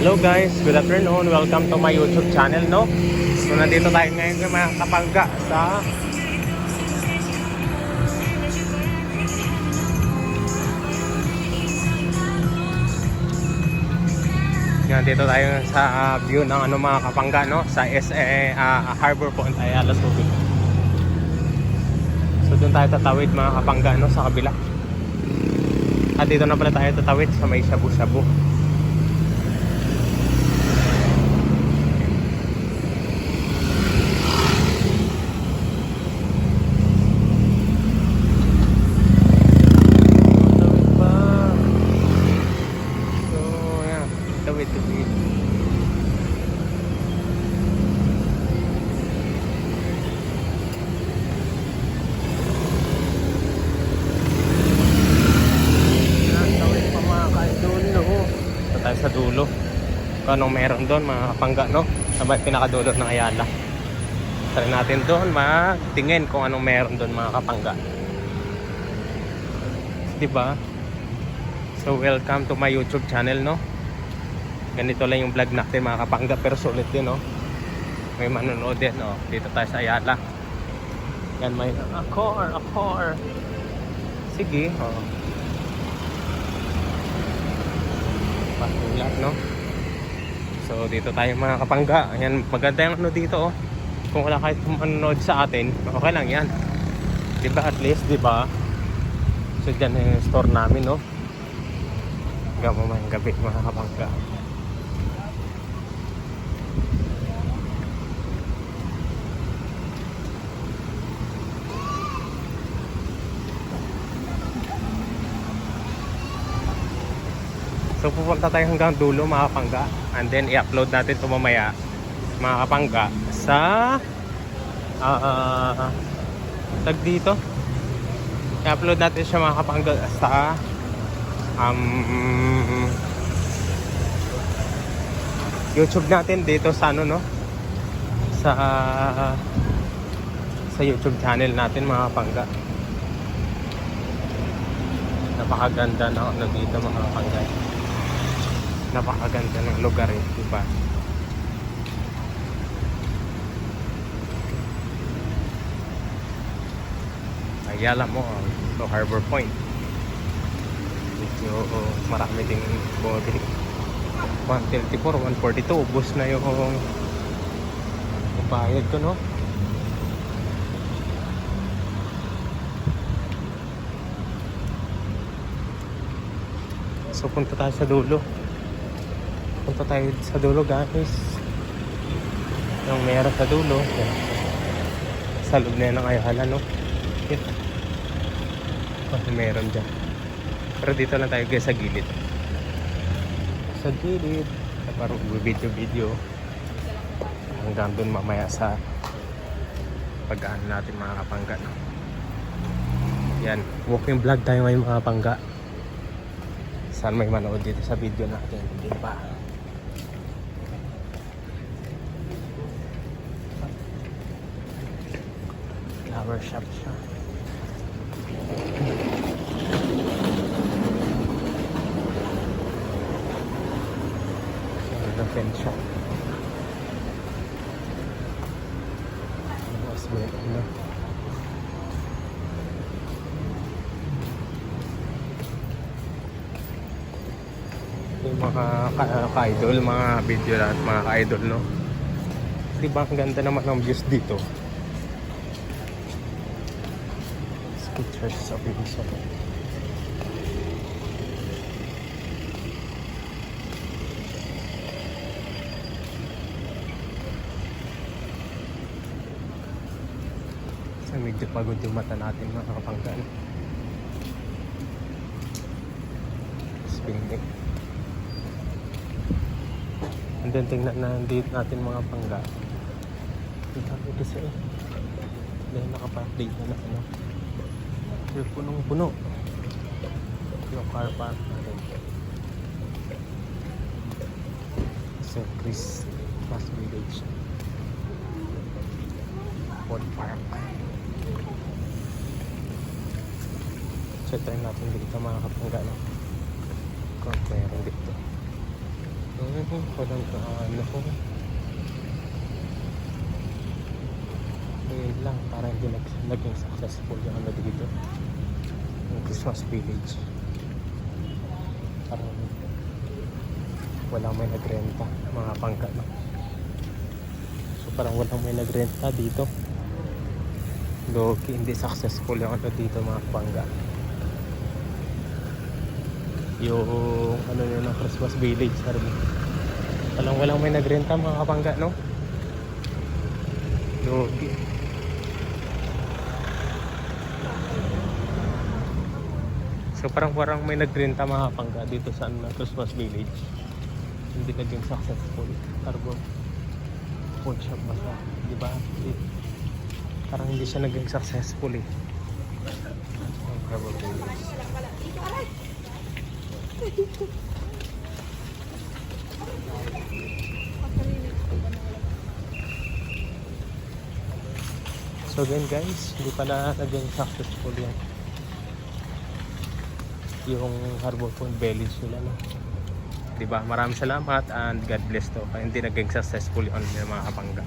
Hello guys, good afternoon. Welcome to my YouTube channel, no? So nandito tayo ngayon ng mga kapangga sa nandito tayo sa view ng mga kapangga, no? Sa Harbor Point Ayala Subic. So doon tayo tatawid mga kapangga, no? Sa kabila. At dito na pala tayo tatawid sa may shabu-shabu. Sa dulo kung anong meron doon mga kapangga, no? Sa pinakadulo ng Ayala. Try natin doon magtingin kung anong meron doon mga kapangga, diba? So welcome to my YouTube channel, no? Ganito lang yung vlog natin mga kapangga, pero sulit din, no? May manonood din, no? Dito tayo sa Ayala. Yan, may car. Sige, oh. Lahat, no? So dito tayo mga kapangga. Ayan, maganda yung dito, oh. Kung wala kahit manonood sa atin, okay lang yan, diba? At least, diba? So dyan yung store namin, no? Hanggang gabi mga kapangga. So pupunta tayo hanggang dulo mga kapangga, and then i-upload natin ito mamaya mga kapangga sa tag dito. I-upload natin siya mga kapangga sa YouTube natin dito sa ano, no? Sa YouTube channel natin mga kapangga. Napakaganda ng ano dito mga kapangga. Napakaganda ng lugar, diba? Ayala mo to Harbor Point. Medyo marami ding bumabili. 134, 142, ubos na yung bayad ko, no? So punta tayo sa dulo. Punta tayo sa dulo, guys. Yung meron sa dulo, sa loob na yan ng Ayala, no? Meron dyan. Pero dito lang tayo guys sa gilid. Sa gilid. Parang video hanggang dun mamaya sa pag-ano natin mga kapangga, no? Yan, walking vlog tayo ngayon mga kapangga. Saan may manood dito sa video natin, diba? Flower shop siya. The pen shop. Mas meron na. Yung mga ka-idol, mga video lahat, mga ka-idol, no? Diba ang ganda naman ng views dito? Pictures sa Pinsa. So medyo pagod yung mata natin mga kapangga. Spinning. And then tingnan na dito natin mga pangga. Ito siya, eh. Dahil nakapark-date na ano. Punong-puno yung car park natin. St. Christmas Village Ford Park. So try natin dito mga kapangga, no? Kung meron dito. Walang kaano ko. Ngayon lang, parang hindi naging successful yung ano dito. Yung Christmas Village. Parang walang may nagrenta, mga pangka, no? So parang walang may nagrenta dito. Loki, hindi successful yung ano dito, mga pangka. Yung ano yun ng Christmas Village, sabi. Walang may nagrenta, mga kapangga, no? Loki. So parang may nagrenta, mga kapangga, dito sa ano, Christmas Village. Hindi naging successful. Cargo pawn shop ba siya? Di ba? Parang hindi siya naging successful eh. Ang Cargo Village. So again guys, hindi pala naging successful yung Harbor Point Village nila, no? Diba? Maraming salamat and God bless to. Hindi naging successful yung mga kapangga.